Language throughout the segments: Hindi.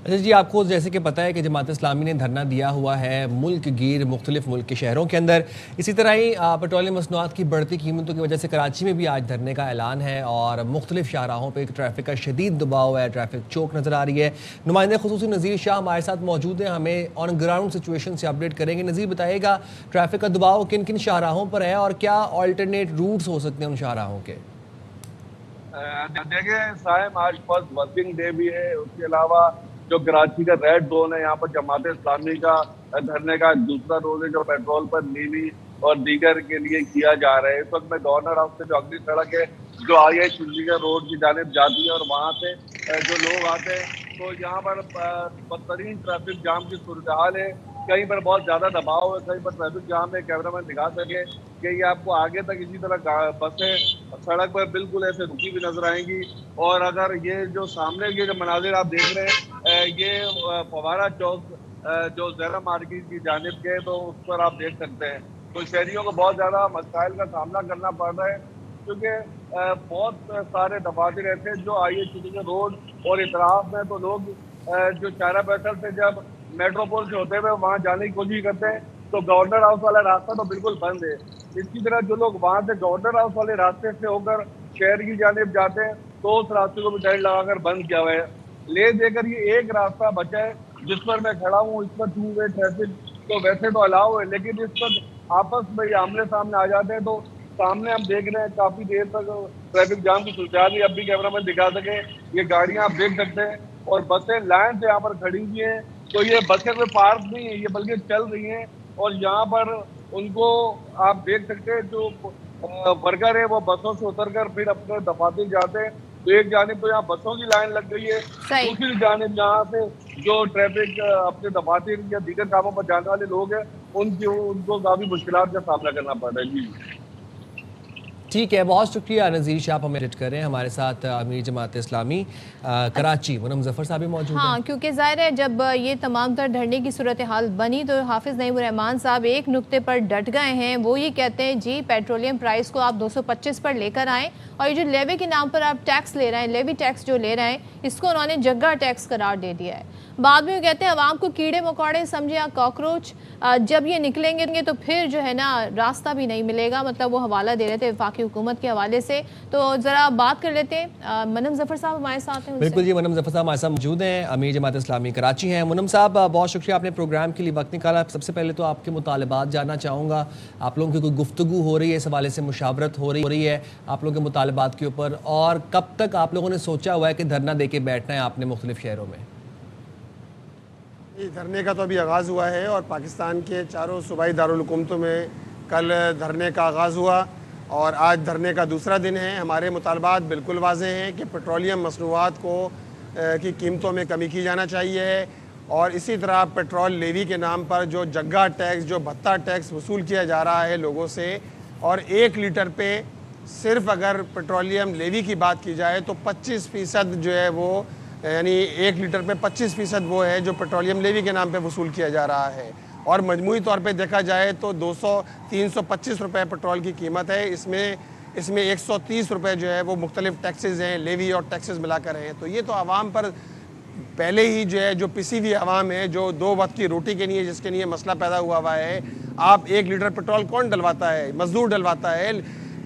अच्छा जी, आपको जैसे कि पता है कि जमात इस्लामी ने धरना दिया हुआ है मुल्क गिर मुख्तलिफ मुल्क के शहरों के अंदर। इसी तरह ही पेट्रोलियम मसनूआत की बढ़ती कीमतों की वजह से कराची में भी आज धरने का ऐलान है और मुख्तलिफ शाहराहों पर ट्रैफिक का शदीद दबाव है, ट्रैफिक चौक नज़र आ रही है। नुमाइंदे खुसूसी नज़ीर शाह हमारे साथ मौजूद हैं, हमें ऑन ग्राउंड सिचुएशन से अपडेट करेंगे। नज़ीर, बताइएगा ट्रैफिक का दबाव किन किन शाहराहों पर है और क्या ऑल्टरनेट रूट्स हो सकते हैं उन शाहराहों के? देखिए साहब, आज फर्स्ट वर्किंग डे भी है। उसके अलावा जो कराची का रेड जोन है, यहाँ पर जमात इस्लामी का धरने का दूसरा रोज है, जो पेट्रोल पर नीली और दीगर के लिए किया जा रहा है। इस वक्त मैं गवर्नर हाउस से जो अगली सड़क है जो आई चंडीगढ़ रोड की जानिब जाती है और वहाँ से जो लोग आते हैं, तो यहाँ पर बदतरीन ट्रैफिक जाम की सूरत हाल है। कहीं पर बहुत ज्यादा दबाव है, कहीं पर ट्रैफिक जाम है। कैमरामैन दिखा सके कि ये आपको आगे तक इसी तरह बसें सड़क पर बिल्कुल ऐसे रुकी हुई नजर आएंगी। और अगर ये जो सामने के जो मनाजिर आप देख रहे हैं, ये फवारा चौक जो ज़ेरा मार्केट की जानिब के, तो उस पर आप देख सकते हैं। तो शहरियों को बहुत ज्यादा मसाइल का सामना करना पड़ रहा है, क्योंकि बहुत सारे दफातर ऐसे जो आई चंडीगढ़ रोड और इतराफ में, तो लोग जो चारा पैसल से जब मेट्रोपोल से होते हुए वहाँ जाने की कोशिश करते हैं, तो गवर्नर हाउस वाला रास्ता तो बिल्कुल बंद है। इसी तरह जो लोग वहाँ से गवर्नर हाउस वाले रास्ते से होकर शहर की जानिब जाते हैं, तो उस रास्ते को भी टेंट लगाकर बंद किया हुआ है। ले देकर ये एक रास्ता बचा है जिस पर मैं खड़ा हूँ, इस पर टू वे ट्रैफिक तो वैसे तो अलाउ है, लेकिन इस पर आपस में आमने सामने आ जाते हैं। तो सामने हम देख रहे हैं काफी देर तक ट्रैफिक जाम की सुलझा रही है। अब भी कैमरामैन दिखा सके, ये गाड़ियां आप देख सकते हैं और बसें लाइन से यहाँ पर खड़ी हुई हैं। तो ये बसें कोई पार्क नहीं है, ये बल्कि चल रही हैं। और यहाँ पर उनको आप देख सकते हैं, जो वर्कर है वो बसों से उतरकर फिर अपने दफातर जाते हैं। तो एक जानिब तो यहाँ बसों की लाइन लग गई है, दूसरी जानिब यहाँ से जो ट्रैफिक अपने दफातर या दीगर कामों पर जाने वाले लोग हैं, उनको काफी मुश्किलात का सामना करना पड़ रहा है। जी ठीक है, बहुत शुक्रिया नज़ीर शाह, आप हमें एडिट कर रहे हैं। हमारे साथ अमीर जमात इस्लामी कराची मुनम ज़फ़र साहब भी मौजूद हैं। हाँ, क्योंकि ज़ाहिर है जब ये तमाम तर धरने की सूरत हाल बनी तो हाफिज़ नईमुर रहमान साहब एक नुक्ते पर डट गए हैं। वो ये कहते हैं जी पेट्रोलियम प्राइस को आप 225 पर लेकर आएँ, और ये जो लेवी के नाम पर आप टैक्स ले रहे हैं, लेवी टैक्स जो ले रहे हैं, इसको उन्होंने जग्गा टैक्स करार दे दिया है। बाद में वो कहते हैं आवाम को कीड़े मकोड़े समझे या कॉकरोच, जब ये निकलेंगे तो फिर जो है ना रास्ता भी नहीं मिलेगा। मतलब वो हवाला दे रहे थे वफाकी हुकूमत के हवाले से। तो ज़रा बात कर लेते हैं, मनम ज़फ़र साहब हमारे साथ हैं। बिल्कुल जी, मनम ज़फ़र साहब हमारे साथ मौजूद हैं, अमीर जमात इस्लामी कराची हैं। मुनम साहब, बहुत शुक्रिया आपने प्रोग्राम के लिए वक्त निकाला। सबसे पहले तो आपके मुतालबात जानना चाहूँगा। आप लोगों की कोई गुफ्तगू हो रही है इस हवाले से, मुशावरत हो रही है आप लोगों के मुतालबात के ऊपर, और कब तक आप लोगों ने सोचा हुआ है कि धरना दे के बैठना है आपने मुख्तलिफ शहरों में? धरने का तो अभी आगाज़ हुआ है और पाकिस्तान के चारों सूबाई दारुल हुकूमतों में कल धरने का आगाज़ हुआ और आज धरने का दूसरा दिन है। हमारे मुतालबात बिल्कुल वाज़ेह हैं कि पेट्रोलियम मसनूआत की कीमतों में कमी की जाना चाहिए, और इसी तरह पेट्रोल लेवी के नाम पर जो जग्गा टैक्स, जो भत्ता टैक्स वसूल किया जा रहा है लोगों से, और 1 लीटर पे सिर्फ अगर पेट्रोलियम लेवी की बात की जाए तो 25% जो है वो, यानी 1 लीटर पे 25% वो है जो पेट्रोलियम लेवी के नाम पे वसूल किया जा रहा है। और मजमूई तौर पे देखा जाए तो 325 रुपये पेट्रोल की कीमत है। इसमें 130 रुपये जो है वो मुख्तलिफ टैक्सेस हैं, लेवी और टैक्सेस मिलाकर हैं। तो ये तो आवाम पर पहले ही जो है, जो पिसी हुई आवाम है, जो 2 वक्त की रोटी के लिए जिसके लिए मसला पैदा हुआ है। आप 1 लीटर पेट्रोल कौन डलवाता है? मजदूर डलवाता है,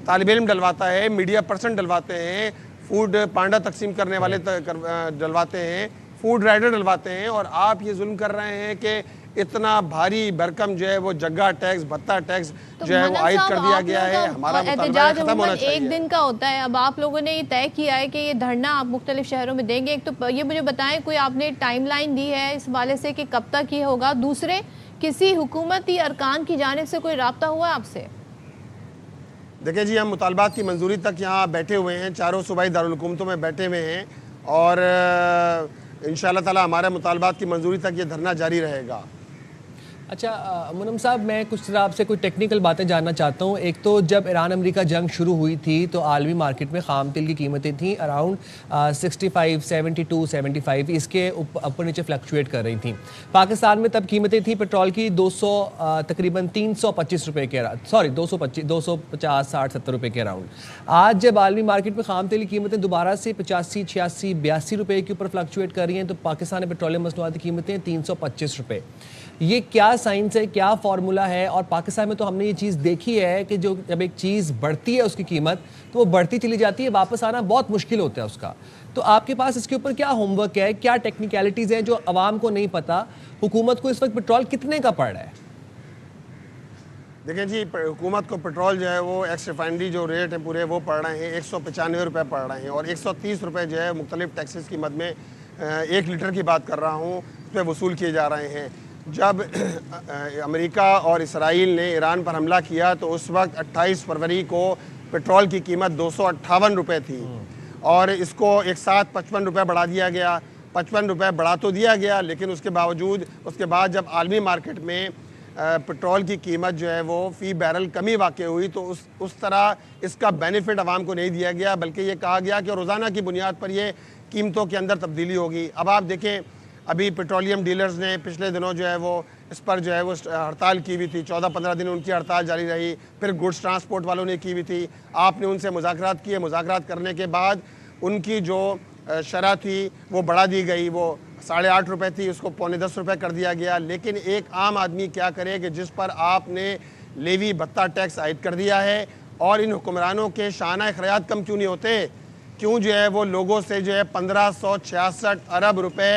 तालिब इल्म डलवाता है, मीडिया पर्सन डलवाते हैं, फूड पांडा तकसीम करने वाले डलवाते हैं, फूड राइडर डलवाते हैं। और आप ये जुल्म कर रहे हैं कि इतना भारी भरकम जो है वो जग्गा टैक्स, भत्ता टैक्स जो है वो आयद कर दिया गया है। हमारा मुतालबा खत्म होना चाहिए। एक दिन का होता है। अब आप लोगों ने ये तय किया है कि ये धरना आप मुख्तलिफ शहरों में देंगे। एक तो ये मुझे बताएं, कोई आपने टाइमलाइन दी है इस हवाले से कि कब तक ये होगा? दूसरे, किसी हुकूमती अरकान की जानिब से कोई राब्ता हुआ आपसे? देखिए जी, हम मुतालबात की मंजूरी तक यहाँ बैठे हुए हैं, चारों सूबाई दारुल हुकूमतों में बैठे हुए हैं, और इंशाअल्लाह ताला हमारे मुतालबात की मंजूरी तक ये धरना जारी रहेगा। अच्छा मुनम साहब, मैं कुछ आपसे कोई टेक्निकल बातें जानना चाहता हूँ। एक तो जब ईरान अमेरिका जंग शुरू हुई थी तो आलमी मार्केट में ख़ाम तेल की कीमतें थी अराउंड 65, 72, 75, इसके ऊपर नीचे फ्लक्चुएट कर रही थी। पाकिस्तान में तब कीमतें थी पेट्रोल की 200 तकरीबन 325 रुपये के, सॉरी 250, 60, 70 रुपये के अराउंड। आज जब आलमी मार्केट में ख़ाम तेल की कीमतें दोबारा से 85, 86, 82 रुपये के ऊपर फ्लक्चुएट कर रही हैं, तो पाकिस्तान में पेट्रोलियम मसनूआत की कीमतें 325 रुपये। ये क्या साइंस है, क्या फार्मूला है? और पाकिस्तान में तो हमने ये चीज़ देखी है कि जो जब एक चीज़ बढ़ती है उसकी कीमत, तो वो बढ़ती चली जाती है, वापस आना बहुत मुश्किल होता है उसका। तो आपके पास इसके ऊपर क्या होमवर्क है, क्या टेक्निकलिटीज़ हैं जो आवाम को नहीं पता? हुकूमत को इस वक्त पेट्रोल कितने का पड़ रहा है? देखिए जी, हुकूमत को पेट्रोल जो है वो एक्स रिफाइनरी जो रेट है पूरे वो पड़ रहे हैं 195 रुपये पड़ रहे हैं, और 130 रुपये जो है मुख्तलिफ टैक्सेस की मद में 1 लीटर की बात कर रहा हूँ उस पर वसूल किए जा रहे हैं। जब अमेरिका और इसराइल ने ईरान पर हमला किया तो उस वक्त 28 फरवरी को पेट्रोल की कीमत 258 रुपये थी, और इसको एक साथ 55 रुपये बढ़ा दिया गया। 55 रुपये बढ़ा तो दिया गया, लेकिन उसके बावजूद उसके बाद जब आलमी मार्केट में पेट्रोल की कीमत जो है वो फ़ी बैरल कमी वाक़ हुई तो उस तरह इसका बेनिफिट आवाम को नहीं दिया गया, बल्कि ये कहा गया कि रोज़ाना की बुनियाद पर ये कीमतों के अंदर तब्दीली होगी। अब आप देखें, अभी पेट्रोलियम डीलर्स ने पिछले दिनों जो है वो इस पर जो है वो हड़ताल की हुई थी, 14-15 दिन उनकी हड़ताल जारी रही। फिर गुड्स ट्रांसपोर्ट वालों ने की हुई थी, आपने उनसे मुज़ाकरात किए, मुज़ाकरात करने के बाद उनकी जो शरह थी वो बढ़ा दी गई, वो 8.5 रुपये थी, उसको 9.25 रुपये कर दिया गया। लेकिन एक आम आदमी क्या करे कि जिस पर आपने लेवी भत्ता टैक्स आयद कर दिया है, और इन हुक्मरानों के शाना अखराजात कम क्यों नहीं होते? क्यों जो है वो लोगों से जो है 1566 अरब रुपए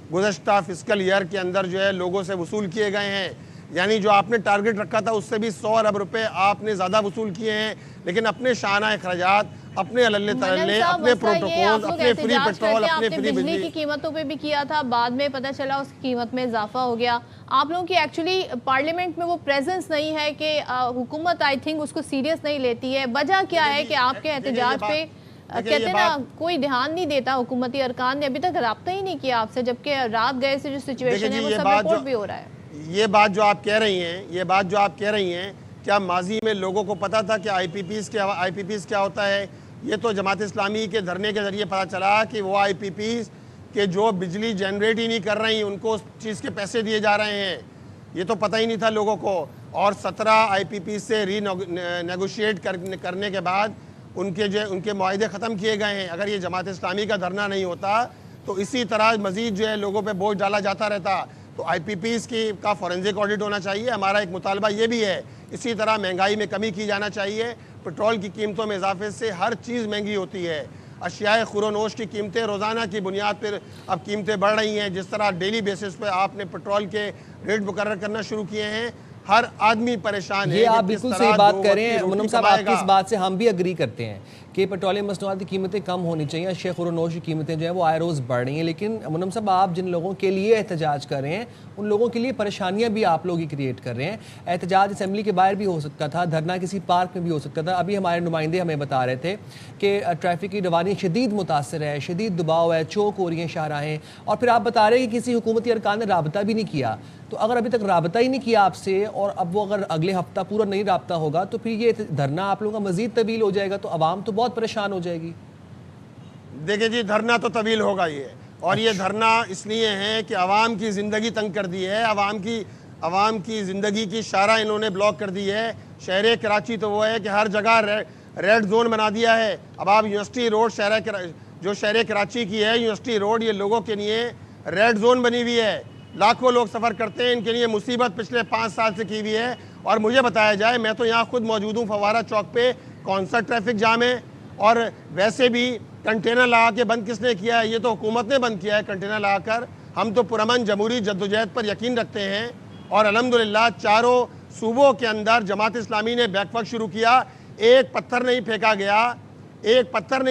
गुज़श्ता फिस्कल ईयर के अंदर जो है लोगों से वसूल किए गए हैं? यानी जो आपने टारगेट रखा था उससे भी 100 अरब रुपए आपने ज़्यादा वसूल किए हैं, लेकिन अपने शाना अखराजात, अपने अल्ले तल्ले, अपने प्रोटोकॉल, अपने फ्री पेट्रोल, अपने फ्री बिजली की कीमतों पे भी किया था, बाद में पता चला उसकी कीमत में इजाफा हो गया। आप लोगों की एक्चुअली पार्लियामेंट में वो प्रेजेंस नहीं है कि हुकूमत आई थिंक उसको सीरियस नहीं लेती है। वजह क्या है कि आपके एहतजाज पे कहते हैं ना कोई ध्यान नहीं देता? हुकूमती अरकान ने अभी तक रब्ता ही नहीं किया आपसे, जबकि रात गए से जो सिचुएशन है वो सब रिपोर्ट भी हो रहा है। ये बात जो आप कह रही हैं, क्या माजी में लोगों को पता था कि आईपीपीज़ क्या होता है? ये तो जमात इस्लामी के धरने के ज़रिए पता चला कि वो आईपीपीज़ के जो बिजली जनरेट ही नहीं कर रही उनको उस चीज़ के पैसे दिए जा रहे हैं, ये तो पता ही नहीं था लोगों को। और 17 आईपीपीज़ से नेगोशिएट करने के बाद उनके मुआहदे ख़त्म किए गए हैं। अगर ये जमात इस्लामी का धरना नहीं होता तो इसी तरह मज़ीद जो है लोगों पे बोझ डाला जाता रहता। तो आईपीपीज़ का फॉरेंसिक ऑडिट होना चाहिए। हमारा एक मुतालबा ये भी है, इसी तरह महंगाई में कमी की जाना चाहिए। पेट्रोल की कीमतों में इजाफे से हर चीज़ महंगी होती है। अशियाए खुरोनोश की कीमतें रोज़ाना की बुनियाद पर अब कीमतें बढ़ रही हैं। जिस तरह डेली बेसिस पे आपने पेट्रोल के रेट मुकर्रर करना शुरू किए हैं, हर आदमी परेशान है। ये आप बिल्कुल सही बात कर रहे हैं मुनम साहब, आपकी इस बात से हम भी अग्री करते हैं कि पेट्रोलियम मसनूआत की कीमतें कम होनी चाहिए। अशिया खुरोनोश की कीमतें जो है वो आए रोज़ बढ़ रही हैं। लेकिन मुनम साहब, आप जिन लोगों के लिए एहतजाज कर रहे हैं उन लोगों के लिए परेशानियां भी आप लोग ही क्रिएट कर रहे हैं। एहतजाज असेंबली के बाहर भी हो सकता था, धरना किसी पार्क में भी हो सकता था। अभी हमारे नुमाइंदे हमें बता रहे थे कि ट्रैफिक की रवानी शदीद मुतासर है, शदीद दबाव है, चौक हो रही हैं शाहराहें, और फिर आप बता रहे हैं कि किसी हुकूमती अरकान ने राबता भी नहीं किया। तो अगर अभी तक राबता ही नहीं किया आपसे, और अब वो अगर अगले हफ्ता पूरा नहीं राबता होगा, तो फिर ये धरना आप लोगों का मजीद तवील हो जाएगा, तो आवाम तो बहुत परेशान हो जाएगी। देखिए जी, धरना तो तवील होगा ये, और ये धरना इसलिए है कि आवाम की ज़िंदगी तंग कर दी है। आवाम की ज़िंदगी की शारा इन्होंने ब्लॉक कर दी है। शहर कराची तो वो है कि हर जगह रेड जोन बना दिया है। अब आप यूनिवर्सिटी रोड जो शहर कराची की है, यूनिवर्सिटी रोड, ये लोगों के लिए रेड जोन बनी हुई है। लाखों लोग सफ़र करते हैं, इनके लिए मुसीबत पिछले 5 साल से की हुई है। और मुझे बताया जाए, मैं तो यहाँ खुद मौजूद हूँ फवारा चौक पे, कौन सा ट्रैफिक जाम है? और वैसे भी कंटेनर लगा के बंद किसने किया है? ये तो हुकूमत ने बंद किया है कंटेनर लगाकर। हम तो पुरअमन जमहूरी जद्दोजहद पर यकीन रखते हैं, और अल्हम्दुलिल्लाह चारों सूबों के अंदर जमात इस्लामी ने बैकवक्त शुरू किया। एक पत्थर नहीं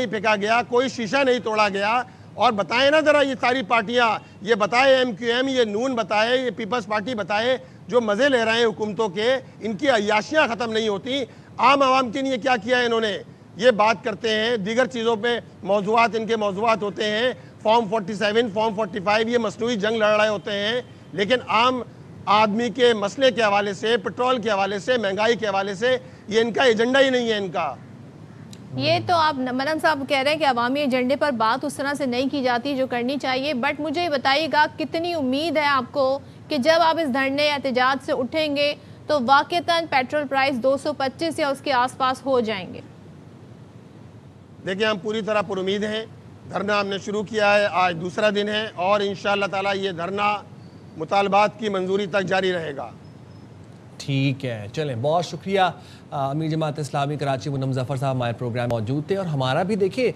फेंका गया, कोई शीशा नहीं तोड़ा गया। और बताएं ना ज़रा, ये सारी पार्टियां, ये बताए MQM, ये नून बताए, ये पीपल्स पार्टी बताए, जो मज़े ले रहे हैं हुकूमतों के, इनकी अय्याशियाँ ख़त्म नहीं होती। आम आवाम के लिए क्या किया है इन्होंने? ये बात करते हैं, दीगर चीज़ों पे मौज़ूआत इनके मौज़ूआत होते हैं, फॉर्म 47, फॉर्म 45, ये मसनूई जंग लड़ रहे होते हैं। लेकिन आदमी के मसले के हवाले से, पेट्रोल के हवाले से, महंगाई के हवाले से, ये इनका एजेंडा ही नहीं है इनका। ये तो आप मनम साहब कह रहे हैं कि अवामी एजेंडे पर बात उस तरह से नहीं की जाती जो करनी चाहिए, बट मुझे ये बताइएगा कितनी उम्मीद है आपको कि जब आप इस धरने या एहतजाज से उठेंगे तो वाकईतन पेट्रोल प्राइस 225 या उसके आसपास हो जाएंगे? देखिए, हम पूरी तरह पर उम्मीद हैं। धरना हमने शुरू किया है, आज दूसरा दिन है और इंशाअल्लाह ताला ये धरना मुतालबात की मंजूरी तक जारी रहेगा। ठीक है, चलें, बहुत शुक्रिया। अमीर जमात इस्लामी कराची मुन्नम जफ़र साहब हमारे प्रोग्राम मौजूद थे और हमारा भी देखिए